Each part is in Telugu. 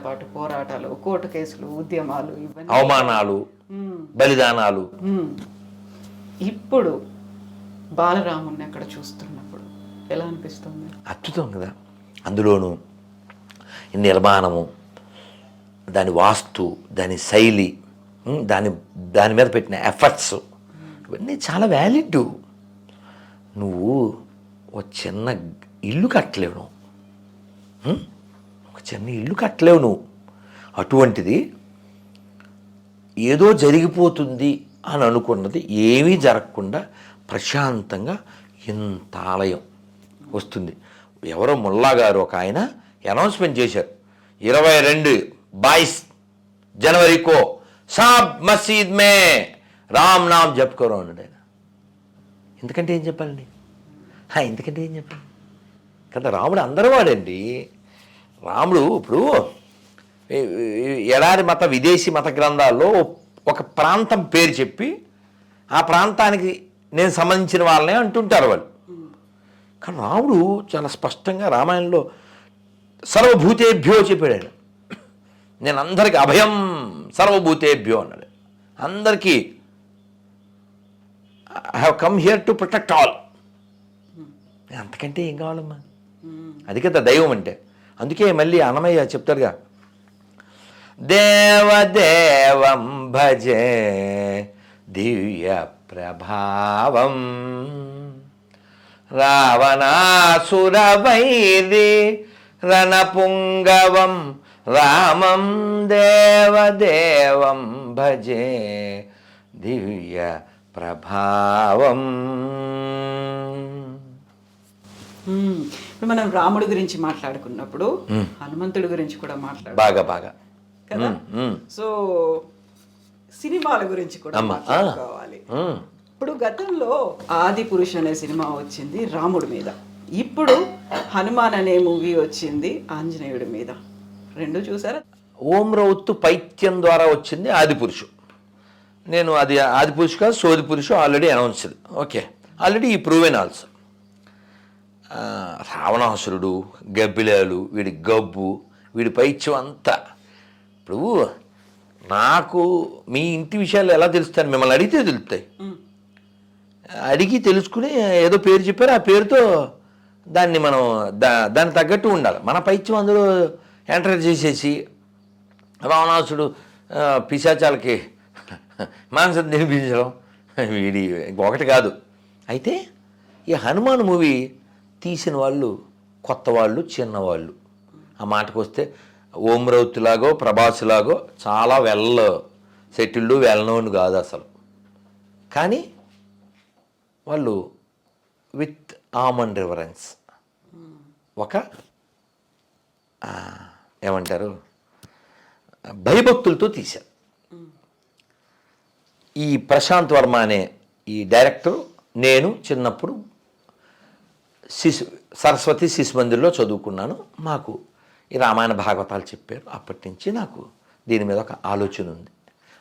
పాటు పోరాటాలు, కోర్టు కేసులు, ఉద్యమాలు, ఇవన్నీ అవమానాలు, బలిదానాలు. ఇప్పుడు బాలరాముని అక్కడ చూస్తున్నప్పుడు ఎలా అనిపిస్తుంది? అద్భుతం కదా. అందులోనూ ఈ నిర్మాణము, దాని వాస్తు, దాని శైలి, దాని మీద పెట్టిన ఎఫర్ట్స్ ఇవన్నీ చాలా వ్యాలిడ్. నువ్వు ఒక చిన్న ఇల్లు కట్టలేవు, ఒక చిన్న ఇల్లు కట్టలేవు నువ్వు. అటువంటిది ఏదో జరిగిపోతుంది అని అనుకున్నది ఏమీ జరగకుండా ప్రశాంతంగా ఇంత ఆలయం వస్తుంది. ఎవరో ముల్లా గారు ఒక ఆయన అనౌన్స్మెంట్ చేశారు, 22 जनवरी को सब मस्जिद में రామ్ నామ్ జపుకోరు అన్నాడు ఆయన. ఎందుకంటే ఏం చెప్పాలండి, ఎందుకంటే ఏం చెప్పాలి కదా. రాముడు అందరూ వాడండి. రాముడు ఇప్పుడు ఎడారి విదేశీ మత గ్రంథాల్లో ఒక ప్రాంతం పేరు చెప్పి ఆ ప్రాంతానికి నేను సంబంధించిన వాళ్ళనే అంటుంటారు వాళ్ళు. కానీ రాముడు చాలా స్పష్టంగా రామాయణంలో సర్వభూతేభ్యో చెప్పాడు ఆయన. నేను అందరికీ అభయం సర్వభూతేభ్యో అన్నాడు. అందరికీ I have come here to protect all. అంతకంటే ఏం కావాలమ్మా, అది కదా దైవం అంటే. అందుకే మళ్ళీ అన్నమయ్య చెప్తాడుగా, దేవదేవం భజే దివ్య ప్రభావం రావణాసురవైరి రణపుంగవం రామం దేవదేవం భజే దివ్య ప్రభావం. ఇప్పుడు మనం రాముడి గురించి మాట్లాడుకున్నప్పుడు హనుమంతుడి గురించి కూడా బాగా బాగా కదా. సో సినిమాల గురించి కూడా మాట్లాడుకోవాలి. ఇప్పుడు గతంలో ఆది పురుష్ అనే సినిమా వచ్చింది రాముడి మీద, ఇప్పుడు హనుమాన్ అనే మూవీ వచ్చింది ఆంజనేయుడి మీద. రెండు చూసారా? ఓం రౌత్ పైత్యం ద్వారా వచ్చింది ఆదిపురుషు. నేను అది ఆదిపురుషు కాదు, సోది పురుషు ఆల్రెడీ అనౌన్స్డ్. ఓకే, ఆల్రెడీ ఈ ప్రూవెన్ ఆల్సో. రావణాసురుడు, గబ్బిలాలు, వీడి గబ్బు, వీడి పైత్యం అంతా. ఇప్పుడు నాకు మీ ఇంటి విషయాలు ఎలా తెలుస్తాను? మిమ్మల్ని అడిగితే తెలుస్తాయి. అడిగి తెలుసుకుని ఏదో పేరు చెప్పారు, ఆ పేరుతో దాన్ని మనం దానికి తగ్గట్టు ఉండాలి. మన పైత్యం అందులో ఎంటర్ చేసేసి రావణాసుడు పిశాచాలకి మాంసం తినిపించడం వీడి ఒకటి కాదు. అయితే ఈ హనుమాన్ మూవీ తీసిన వాళ్ళు కొత్త వాళ్ళు, చిన్నవాళ్ళు. ఆ మాటకు వస్తే ఓం రౌత్ లాగో ప్రభాస్ లాగో చాలా వెల్ సెటిల్డ్, వెల్ నోన్ కాదు అసలు. కానీ వాళ్ళు విత్ ఆమన్ రివరెన్స్ ఒక ఏమంటారు భయభక్తులతో తీశారు. ఈ ప్రశాంత్ వర్మ అనే ఈ డైరెక్టర్, నేను చిన్నప్పుడు సరస్వతి శిశు మందిర్లో చదువుకున్నాను. మాకు ఈ రామాయణ భాగవతాలు చెప్పారు. అప్పటి నుంచి నాకు దీని మీద ఒక ఆలోచన ఉంది.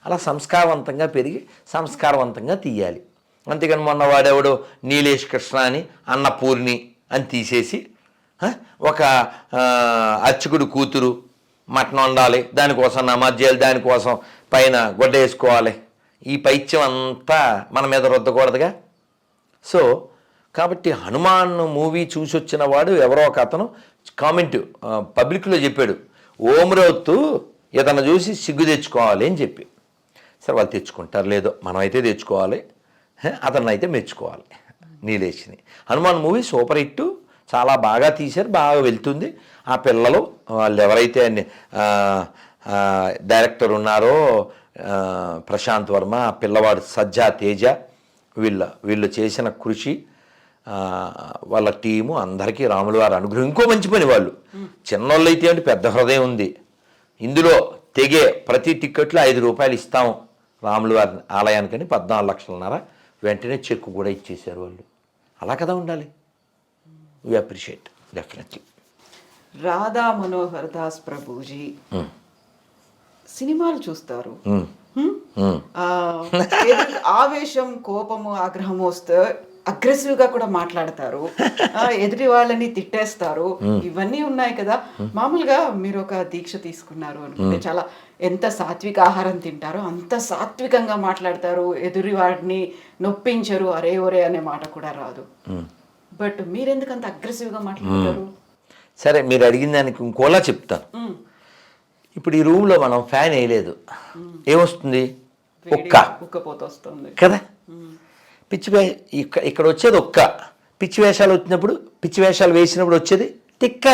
అలా సంస్కారవంతంగా పెరిగి సంస్కారవంతంగా తీయాలి. అంతేకాని మొన్న వాడెవడో నీలేష్ కృష్ణ అని అన్నపూర్ణి అని తీసేసి ఒక అర్చకుడు కూతురు మటన్ వండాలి, దానికోసం నమాజ్ చేయాలి, దానికోసం పైన గొడ్డ వేసుకోవాలి, ఈ పైత్యం అంతా మన మీద రుద్దకూడదుగా. సో కాబట్టి హనుమాన్ మూవీ చూసి వచ్చిన వాడు ఎవరో ఒక అతను కామెంట్ పబ్లిక్లో చెప్పాడు, ఓం రౌత్ ఇతను చూసి సిగ్గు తెచ్చుకోవాలి అని చెప్పి. సరే వాళ్ళు తెచ్చుకుంటారు లేదో, మనమైతే తెచ్చుకోవాలి, అతన్ని అయితే మెచ్చుకోవాలి నీలేష్ని. హనుమాన్ మూవీ సూపర్ హిట్, చాలా బాగా తీశారు, బాగా వెళ్తుంది. ఆ పిల్లలు వాళ్ళు ఎవరైతే డైరెక్టర్ ఉన్నారో ప్రశాంత్ వర్మ, ఆ పిల్లవాడు సజ్జా తేజ, వీళ్ళు చేసిన కృషి, వాళ్ళ టీము అందరికీ రాముల వారి అనుగ్రహం. ఇంకో మంచి పని, వాళ్ళు చిన్నోళ్ళు అయితే అంటే పెద్ద హృదయం ఉంది. ఇందులో తెగే ప్రతి టిక్కెట్లో ₹5 ఇస్తాం రాముల వారి ఆలయానికని 14 లక్షలన్నర వెంటనే చెక్కు కూడా ఇచ్చేశారు వాళ్ళు. అలా కదా ఉండాలి. We appreciate definitely. Radha Manohar Das Prabhuji సినిమాలు చూస్తారు, ఆవేశం, కోపము, ఆగ్రహం వస్తే అగ్రెసివ్గా కూడా మాట్లాడతారు, ఎదుటి వాళ్ళని తిట్టేస్తారు, ఇవన్నీ ఉన్నాయి కదా. మామూలుగా మీరు ఒక దీక్ష తీసుకున్నారు అనుకుంటే చాలా ఎంత సాత్విక ఆహారం తింటారో అంత సాత్వికంగా మాట్లాడతారు, ఎదురి వాడిని నొప్పించరు, అరే ఒరే అనే మాట కూడా రాదు. బట్ మీరెందుకు అంత అగ్రెసివ్గా మాట్లాడతారు? సరే, మీరు అడిగిన దానికి ఇంకోలా చెప్తాను. ఇప్పుడు ఈ రూమ్లో మనం ఫ్యాన్ వేయలేదు, ఏమొస్తుంది? ఉక్కపోత వస్తుంది కదా. పిచ్చి ఇక్కడ వచ్చేది ఒక్క, పిచ్చి వేషాలు వచ్చినప్పుడు, పిచ్చి వేషాలు వేసినప్పుడు వచ్చేది తిక్క.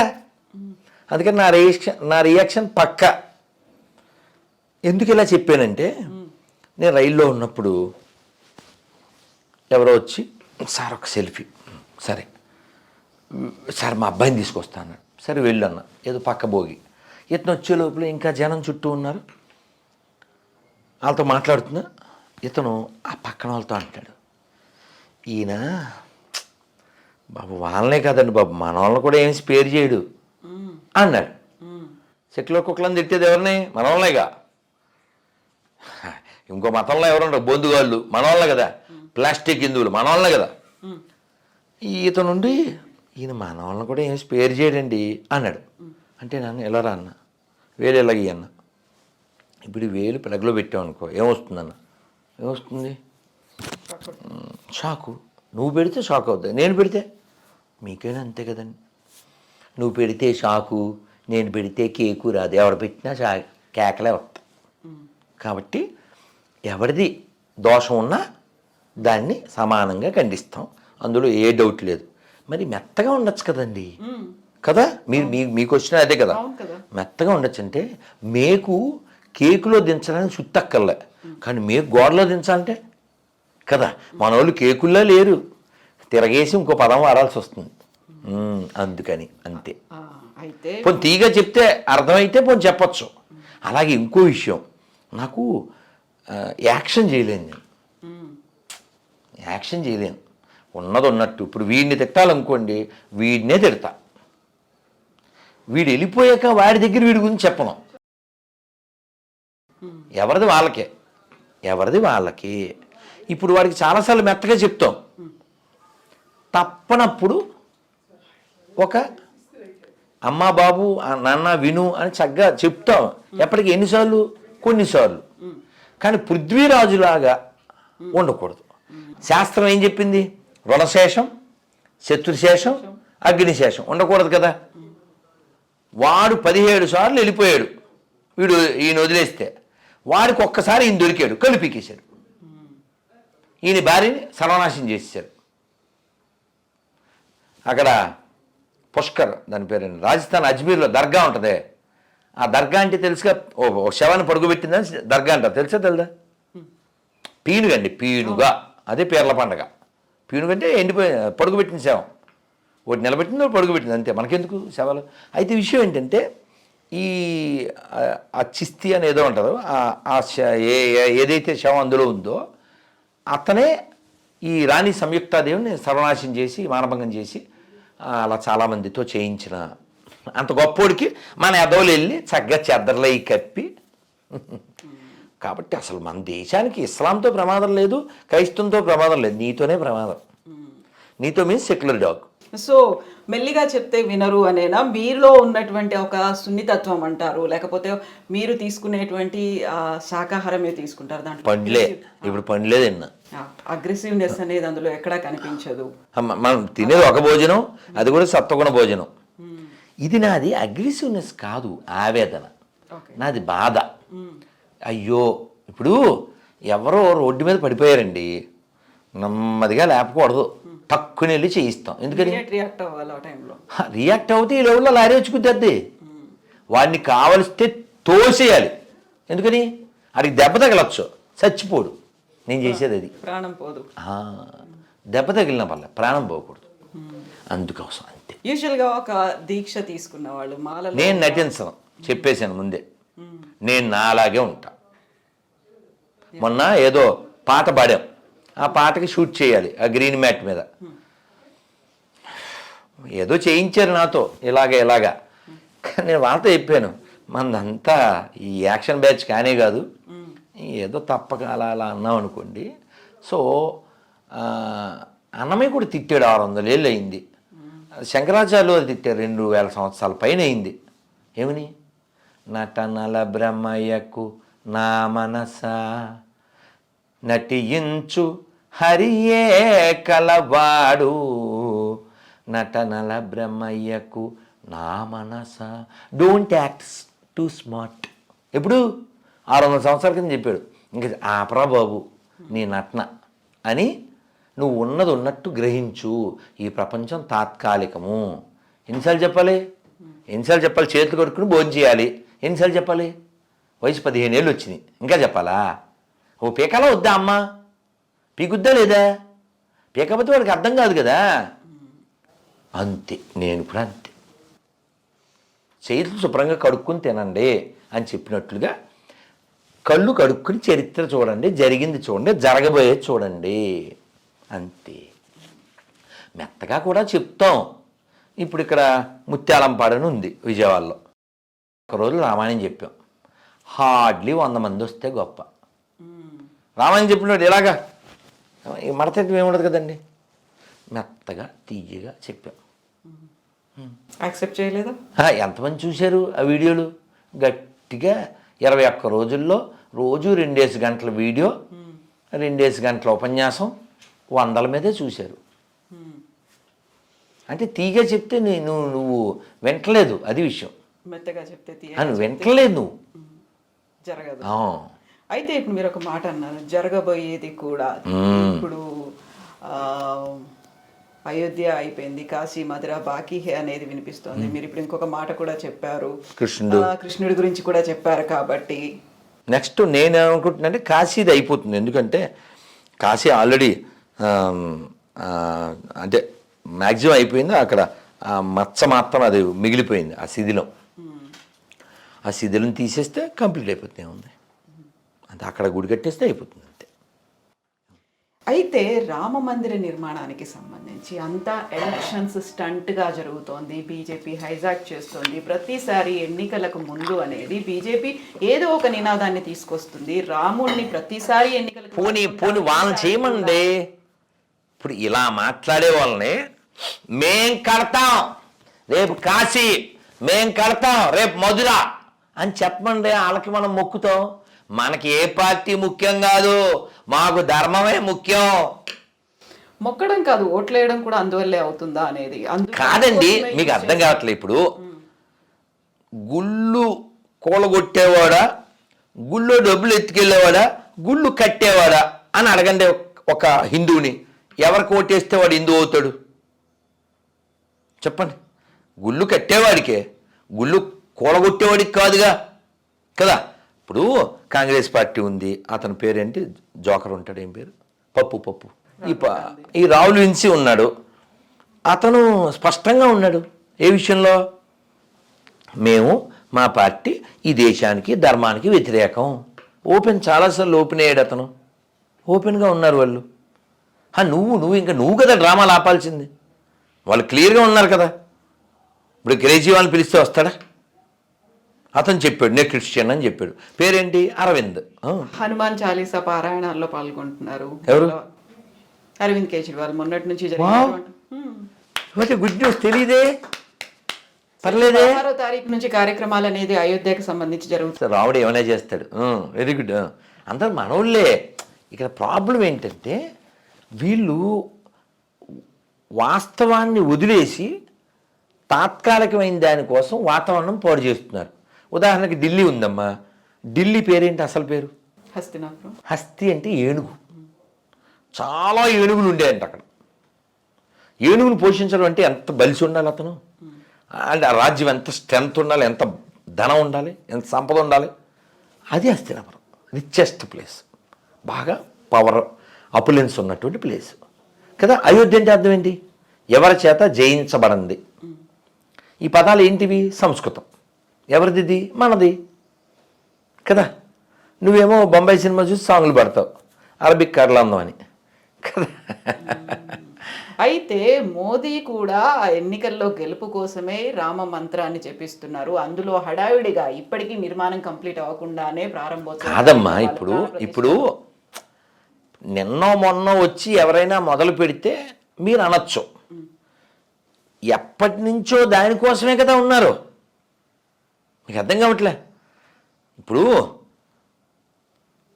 అందుకని నా రియాక్షన్ పక్క. ఎందుకు ఇలా చెప్పానంటే, నేను రైల్లో ఉన్నప్పుడు ఎవరో వచ్చి, సార్ ఒక సెల్ఫీ, సరే సార్ మా అబ్బాయిని తీసుకొస్తా అన్నాడు. సరే వెళ్ళు అన్న, ఏదో పక్క భోగి. ఇతను వచ్చే లోపల ఇంకా జనం చుట్టూ ఉన్నారు, వాళ్ళతో మాట్లాడుతున్నా. ఇతను ఆ పక్కన వాళ్ళతో అంటాడు, ఈయన బాబు వాళ్ళనే కదండి బాబు, మన వాళ్ళని కూడా ఏం స్పేర్ చేయడు అన్నాడు. చెట్లో కుక్కలను తిట్టేది ఎవరిని? మన వాళ్ళనేగా. ఇంకో మతంలో ఎవరుంటారు? బొందుగాళ్ళు మన వాళ్ళే కదా, ప్లాస్టిక్ హిందువులు మన వాళ్ళే కదా. ఈతనుండి ఈయన మన వాళ్ళని కూడా ఏం స్పేర్ చేయడండి అన్నాడు. అంటే నన్ను ఎలా రా అన్న, వేలు ఎలాగీ అన్న. ఇప్పుడు వేలు ప్లగ్లో పెట్టామనుకో ఏమొస్తుందన్న? ఏమొస్తుంది? షాకు. నువ్వు పెడితే షాక్ అవుతుంది, నేను పెడితే మీకైనా అంతే కదండి. నువ్వు పెడితే షాకు, నేను పెడితే కేకు రాదు, ఎవరు పెట్టినా కేకలే వస్తాయి. కాబట్టి ఎవరిది దోషం ఉన్నా దాన్ని సమానంగా ఖండిస్తాం, అందులో ఏ డౌట్ లేదు. మరి మెత్తగా ఉండొచ్చు కదండి, కదా. మీకు వచ్చిన అదే కదా, మెత్తగా ఉండొచ్చు. అంటే మేకు కేకులో దించడానికి సుత్తక్కర్లే, కానీ మేకు గోడలో దించాలంటే కదా. మన వాళ్ళు కేకుల్లో లేరు, తిరగేసి ఇంకో పదం వాడాల్సి వస్తుంది. అందుకని అంతే. పోనీ తీగా చెప్తే అర్థమైతే పోనీ చెప్పచ్చు. అలాగే ఇంకో విషయం, నాకు యాక్షన్ చేయలేను నేను, యాక్షన్ చేయలేను. ఉన్నది ఉన్నట్టు. ఇప్పుడు వీడిని తిట్టాలనుకోండి, వీడినే తిడతా. వీడు వెళ్ళిపోయాక వాడి దగ్గర వీడి గురించి చెప్పను. ఎవరిది వాళ్ళకే, ఎవరిది వాళ్ళకి. ఇప్పుడు వాడికి చాలాసార్లు మెత్తగా చెప్తాం, తప్పనప్పుడు ఒక అమ్మ బాబు నాన్న విను అని చక్కగా చెప్తాం. ఎప్పటికీ ఎన్నిసార్లు? కొన్నిసార్లు. కానీ పృథ్వీరాజులాగా ఉండకూడదు. శాస్త్రం ఏం చెప్పింది? రుణశేషం, శత్రుశేషం, అగ్నిశేషం ఉండకూడదు కదా. వాడు 17 సార్లు వెళ్ళిపోయాడు, వీడు ఈయన వదిలేస్తే. వాడికి ఒక్కసారి ఈయన దొరికాడు, కలిపికేశాడు, ఈయన భార్యని సర్వనాశనం చేసేసాడు. అక్కడ పుష్కర్, దాని పేరు రాజస్థాన్ అజ్మీర్లో దర్గా ఉంటుంది. ఆ దర్గా అంటే తెలుసుగా, ఓ శవాన్ని పడుకోబెట్టిందని దర్గా అంటారు, తెలుసా తెలదా? పీనుగండి, పీనుగా, అదే పీర్ల పండగ. పీనుగంటే ఎండిపోయి పడుకోబెట్టిన శవం, ఒకటి నిలబెట్టింది ఒకటి పడుకోబెట్టింది, అంతే. మనకెందుకు శవాలు? అయితే విషయం ఏంటంటే, ఈ ఆ చిస్తి అని ఏదో అంటారు, ఏదైతే శవం అందులో ఉందో అతనే ఈ రాణి సంయుక్తాదేవిని సర్వనాశనం చేసి మానభంగం చేసి అలా చాలామందితో చేయించిన అంత గొప్పోడికి మన ఎదవలు వెళ్ళి చక్కగా చెద్దర్లో ఈ కప్పి. కాబట్టి అసలు మన దేశానికి ఇస్లాంతో ప్రమాదం లేదు, క్రైస్తవంతో ప్రమాదం లేదు, నీతోనే ప్రమాదం. నీతో మీన్స్ సెక్యులర్ డాగ్. సో మెల్లిగా చెప్తే వినరు అనేనా మీలో ఉన్నటువంటి ఒక సున్నితత్వం అంటారు, లేకపోతే మీరు తీసుకునేటువంటి శాకాహారమే తీసుకుంటారు? దాంట్లో పండ్లే, ఇప్పుడు పండ్లే తిన్నా. అగ్రెసివ్నెస్ అనేది అందులో ఎక్కడా కనిపించదు. మనం తినేది ఒక భోజనం, అది కూడా సత్వగుణ భోజనం. ఇది నాది అగ్రెసివ్నెస్ కాదు, ఆవేదన, నాది బాధ. అయ్యో, ఇప్పుడు ఎవరో రోడ్డు మీద పడిపోయారండి, నెమ్మదిగా లేపకూడదు, తక్కువ వెళ్ళి చేయిస్తాం. ఎందుకని? రియాక్ట్ అవుతే ఈ లెవెల్లో లారీ వచ్చుకుద్ది. వాడిని కావలిస్తే తోసేయాలి. ఎందుకని? అడిగి దెబ్బ తగలచ్చు, చచ్చిపోడు. నేను చేసేది అది, ప్రాణం పోదు. దెబ్బ తగిలిన వల్ల ప్రాణం పోకూడదు, అందుకోసం అంతే. యూజువల్గా ఒక దీక్ష తీసుకున్న వాళ్ళు మాల, నేను నటించను, చెప్పేశాను ముందే, నేను నాలాగే ఉంటా. మొన్న ఏదో పాట పాడాం, ఆ పాటకి షూట్ చేయాలి ఆ గ్రీన్ మ్యాట్ మీద. ఏదో చేయించారు నాతో ఇలాగా, కానీ నేను వాళ్ళతో చెప్పాను, మనదంతా ఈ యాక్షన్ బ్యాచ్ కానే కాదు, ఏదో తప్పక అలా అన్నాం అనుకోండి. సో అన్నమయ్య కూడా తిట్టాడు, 600 ఏళ్ళు అయింది. శంకరాచార్యులు తిట్టారు, 2000 సంవత్సరాల పైన అయింది. ఏమని? నటనల బ్రహ్మయ్యకు నా మనస నటించు హరియే కలవాడు, నటనల బ్రహ్మయ్యకు నా మనస డోంట్ యాక్ట్ టూ స్మార్ట్. ఎప్పుడు 600 సంవత్సరాల కింద చెప్పాడు. ఇంకా ఆపరా బాబు నీ నటన అని, నువ్వు ఉన్నది ఉన్నట్టు గ్రహించు, ఈ ప్రపంచం తాత్కాలికము. ఎన్నిసార్లు చెప్పాలి? చేతులు కడుక్కుని భోజనం చేయాలి. ఎన్నిసార్లు చెప్పాలి? వయసు 15 ఏళ్ళు వచ్చింది, ఇంకా చెప్పాలా? ఓ పీకాలా వద్దా అమ్మ? పీకుద్దా లేదా? పీకపోతే వాడికి అర్థం కాదు కదా. అంతే, నేను కూడా అంతే. చేతులు శుభ్రంగా కడుక్కుని తినండి అని చెప్పినట్లుగా కళ్ళు కడుక్కుని చరిత్ర చూడండి, జరిగింది చూడండి, జరగబోయేది చూడండి, అంతే. మెత్తగా కూడా చెప్తాం. ఇప్పుడు ఇక్కడ ముత్యాలంపాడని ఉంది విజయవాడలో. ఒకరోజు రామాయణం చెప్పాం. హార్డ్లీ 100 మంది వస్తే గొప్ప. రామాయణం చెప్పినట్టు ఇలాగా మడతెట్టు ఏముండదు కదండి, మెత్తగా తీయగా చెప్పాం. యాక్సెప్ట్ చేయలేదా? ఎంతమంది చూశారు ఆ వీడియోలు? గట్టిగా 21 రోజుల్లో రోజు 2 గంటల వీడియో, 2 గంటల ఉపన్యాసం 100ల మీదే చూశారు. అంటే తీగా చెప్తే నువ్వు వింటలేదు, అది విషయం. మెత్తగా చెప్తే నువ్వు వింటలేదు, నువ్వు జరగదు. అయితే ఇప్పుడు మీరు ఒక మాట అన్నారు, జరగబోయేది కూడా. ఇప్పుడు అయోధ్య అయిపోయింది, కాశీ మధుర బాకీ హే అనేది వినిపిస్తోంది. మీరు ఇప్పుడు ఇంకొక మాట కూడా చెప్పారు, కృష్ణుడి గురించి కూడా చెప్పారు. కాబట్టి నెక్స్ట్ నేను ఏమనుకుంటున్నానంటే కాశీది అయిపోతుంది. ఎందుకంటే కాశీ ఆల్రెడీ అంటే మ్యాక్సిమం అయిపోయింది. అక్కడ మచ్చ మాత్రం అది మిగిలిపోయింది, ఆ శిథిలం. ఆ శిథిలం తీసేస్తే కంప్లీట్ అయిపోతుంది. ఏముంది అంటే అక్కడ గుడి కట్టేస్తే అయిపోతుంది అంతే. అయితే రామ మందిర నిర్మాణానికి సంబంధించి అంతా ఎలక్షన్స్ స్టంట్గా జరుగుతోంది, బీజేపీ హైజాక్ చేస్తోంది. ప్రతిసారి ఎన్నికలకు ముందు అనేది బీజేపీ ఏదో ఒక నినాదాన్ని తీసుకొస్తుంది. రాముడిని ప్రతిసారి ఎన్నికలకు పోనీ వాళ్ళని చేయమండి. ఇప్పుడు ఇలా మాట్లాడే వాళ్ళని మేం కడతాం రేపు కాశీ, మేం కడతాం రేపు మధుర అని చెప్పమండి. వాళ్ళకి మనం మొక్కుతాం. మనకి ఏ పార్టీ ముఖ్యం కాదు, మాకు ధర్మమే ముఖ్యం. మొక్కడం కాదు, ఓట్లేయడం కూడా అందువల్లే అవుతుందా అనేది కాదండి. మీకు అర్థం కావట్లేదు. ఇప్పుడు గుళ్ళు కూలగొట్టేవాడా, గుళ్ళో డబ్బులు ఎత్తుకెళ్ళేవాడా, గుళ్ళు కట్టేవాడా అని అడగండి ఒక హిందువుని. ఎవరికి ఓటేస్తే వాడు హిందూ అవుతాడు చెప్పండి? గుళ్ళు కట్టేవాడికే, గుళ్ళు కూలగొట్టేవాడికి కాదుగా కదా. ఇప్పుడు కాంగ్రెస్ పార్టీ ఉంది, అతని పేరేంటి, జోకర్ ఉంటాడు, ఏం పేరు, పప్పు ఈ రాహుల్ విన్సీ ఉన్నాడు. అతను స్పష్టంగా ఉన్నాడు ఏ విషయంలో, మేము మా పార్టీ ఈ దేశానికి ధర్మానికి వ్యతిరేకం. ఓపెన్ చాలాసార్లు ఓపెన్ అయ్యాడు అతను, ఓపెన్గా ఉన్నారు వాళ్ళు. నువ్వు కదా డ్రామాలు ఆపాల్సింది. వాళ్ళు క్లియర్గా ఉన్నారు కదా. ఇప్పుడు కేజ్రీవాల్ని పిలిస్తే వస్తాడా? అతను చెప్పాడు నేను క్రిస్టియన్ అని చెప్పాడు. పేరేంటి? అరవింద్. హనుమాన్ చాలీసా పారాయణాల్లో పాల్గొంటున్నారు. ఎవరు? అరవింద్ కేజ్రీవాల్. మొన్నటి నుంచి గుడ్ న్యూస్. తెలియదే, పర్లేదే. 6వ తారీఖు నుంచి కార్యక్రమాలు అనేది అయోధ్యకు సంబంధించి జరుగుతుంది. రాముడు ఏమైనా చేస్తాడు. Very good. అందరు మనోళ్ళే. ఇక్కడ ప్రాబ్లం ఏంటంటే వీళ్ళు వాస్తవాన్ని వదిలేసి తాత్కాలికమైన దానికోసం వాతావరణం పాడు చేస్తున్నారు. ఉదాహరణకి ఢిల్లీ ఉందమ్మా. ఢిల్లీ పేరేంటి అసలు పేరు? హస్తినాపురం. హస్తి అంటే ఏనుగు. చాలా ఏనుగులు ఉండేయంట అక్కడ. ఏనుగును పోషించడం అంటే ఎంత బలిసి ఉండాలి అతను, అంటే ఆ రాజ్యం ఎంత స్ట్రెంత్ ఉండాలి, ఎంత ధనం ఉండాలి, ఎంత సంపద ఉండాలి. అది హస్తినాపురం. రిచెస్ట్ ప్లేస్, బాగా పవర్ అపులెన్స్ ఉన్నటువంటి ప్లేస్ కదా. అయోధ్య అంటే అర్థం ఏంటి? ఎవరి చేత జయించబడింది. ఈ పదాలు ఏంటివి? సంస్కృతం. ఎవరిది? మనది కదా. నువ్వేమో బొంబాయి సినిమా చూసి సాంగ్లు పడతావు, అరబిక్ కర్లందం అని కదా. అయితే మోదీ కూడా ఎన్నికల్లో గెలుపు కోసమే రామ మంత్రాన్ని చెప్పిస్తున్నారు. అందులో హడావిడిగా ఇప్పటికీ నిర్మాణం కంప్లీట్ అవ్వకుండానే ప్రారంభోత్సవం కాదమ్మా. ఇప్పుడు నిన్నో మొన్నో వచ్చి ఎవరైనా మొదలు పెడితే మీరు అనొచ్చు. ఎప్పటి నుంచో దానికోసమే కదా ఉన్నారు. మీకు అర్థం కావట్లే.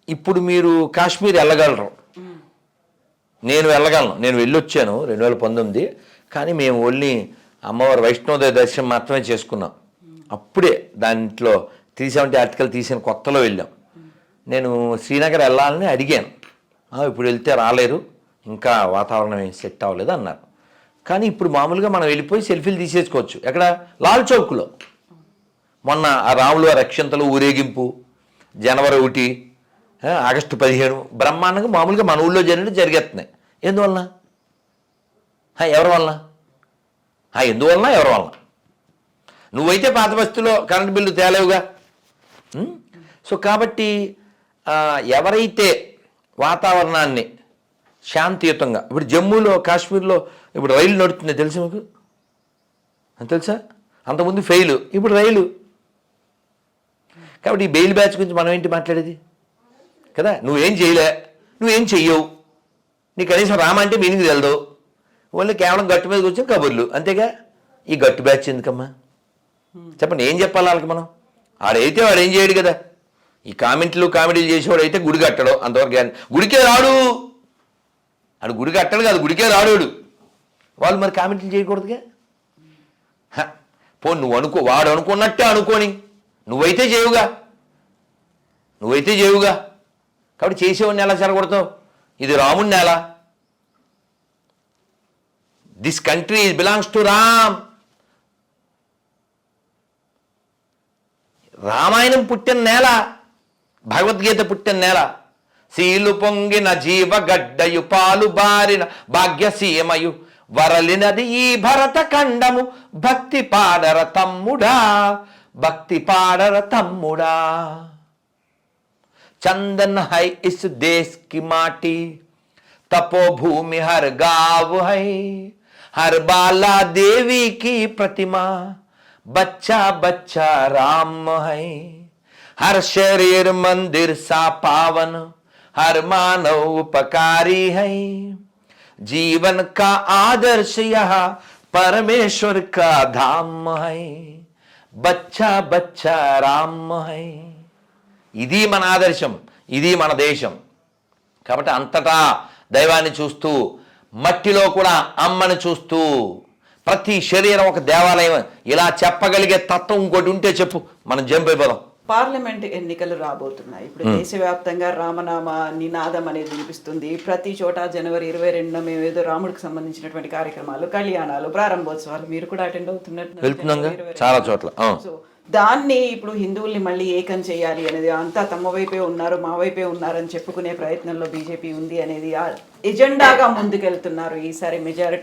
ఇప్పుడు మీరు కాశ్మీర్ వెళ్ళగలరు, నేను వెళ్ళగలను. నేను వెళ్ళొచ్చాను 2019, కానీ మేము ఓన్లీ అమ్మవారి వైష్ణోదేవి దర్శనం మాత్రమే చేసుకున్నాం. అప్పుడే దాంట్లో 370 ఆర్టికల్ తీసిన కొత్తలో వెళ్ళాం. నేను శ్రీనగర్ వెళ్ళాలని అడిగాను. ఇప్పుడు వెళ్తే రాలేరు, ఇంకా వాతావరణం ఏం సెట్ అవ్వలేదు అన్నారు. కానీ ఇప్పుడు మామూలుగా మనం వెళ్ళిపోయి సెల్ఫీలు తీసేసుకోవచ్చు. ఎక్కడ? లాల్ చౌక్లో మొన్న ఆ రాములు రక్షంతలు ఊరేగింపు జనవరి 1, ఆగస్టు 15 బ్రహ్మాండంగా మామూలుగా మన ఊళ్ళో జరిగేస్తున్నాయి. ఎందువలన? ఎవరి వలన? ఎందువలన? ఎవరి వలన? నువ్వైతే పాత బస్తీలో కరెంట్ బిల్లు తేలేవుగా. సో కాబట్టి ఎవరైతే వాతావరణాన్ని శాంతియుతంగా, ఇప్పుడు జమ్మూలో కాశ్మీర్లో ఇప్పుడు రైలు నడుస్తుంది తెలుసు మీకు? తెలుసా? అంతకుముందు ఫెయిల్, ఇప్పుడు రైలు. కాబట్టి ఈ బెయిల్ బ్యాచ్ గురించి మనం ఏంటి మాట్లాడేది కదా? నువ్వేం చేయలే, నువ్వేం చెయ్యవు, నీ కనీసం రామ అంటే మీనింగ్ తెలదు, ఓన్లీ కేవలం గట్టు మీద కూర్చొని కబుర్లు అంతేగా. ఈ గట్టు బ్యాచ్ ఎందుకమ్మా చెప్పండి? ఏం చెప్పాలి వాళ్ళకి మనం? ఆడైతే వాడు ఏం చేయడు కదా. ఈ కామెంట్లు కామెడీలు చేసేవాడు అయితే గుడి కట్టడు, అంతవరకు గుడికే రాడు. ఆడు గుడి కట్టడు కాదు, గుడికే రాడు. వాళ్ళు మరి కామెంట్లు చేయకూడదుగా. పో నువ్వు అనుకో, వాడు అనుకున్నట్టే అనుకోని, నువ్వైతే చేయుగా. కాబట్టి చేసేవాడిని ఎలా చెరగొడతావు? ఇది రాముడి నేల. This country belongs to Ram. Ramayanam పుట్టిన నేల, భగవద్గీత పుట్టిన నేల. శీలు పొంగిన జీవగడ్డయు పాలు బారిన భాగ్యసీమయు వరలినది ఈ భరత ఖండము. భక్తి పాడర తమ్ముడా. चंदन है इस देश की माटी, तपोभूमि हर गाँव है, हर बाला देवी की प्रतिमा, बच्चा बच्चा राम है, हर शरीर मंदिर सा पावन, हर मानव उपकारी है, जीवन का आदर्श यह परमेश्वर का धाम है, बच्चा बच्चा राम है. ఇది మన ఆదర్శం, ఇది మన దేశం. కాబట్టి అంతటా దైవాన్ని చూస్తూ, మట్టిలో కూడా అమ్మని చూస్తూ, ప్రతి శరీరం ఒక దేవాలయం. ఇలా చెప్పగలిగే తత్వం ఇంకోటి ఉంటే చెప్పు, మనం జంప్ అయిపోదాం. పార్లమెంట్ ఎన్నికలు రాబోతున్నాయి. ఇప్పుడు దేశవ్యాప్తంగా రామనామ నినాదం అనేది వినిపిస్తుంది. ప్రతి చోట జనవరి 22న మేము ఏదో రాముడికి సంబంధించినటువంటి కార్యక్రమాలు, కళ్యాణాలు, ప్రారంభోత్సవాలు మీరు కూడా అటెండ్ అవుతున్నట్టు వెళ్తున్నాం చాలా చోట్ల. సో దాన్ని ఇప్పుడు హిందువుల్ని మళ్ళీ ఏకం చేయాలి అనేది, అంతా తమ వైపే ఉన్నారు, మా వైపే ఉన్నారని చెప్పుకునే ప్రయత్నంలో బీజేపీ ఉంది అనేది ఎజెండాగా ముందుకెళ్తున్నారు. ఈసారి మెజారిటీ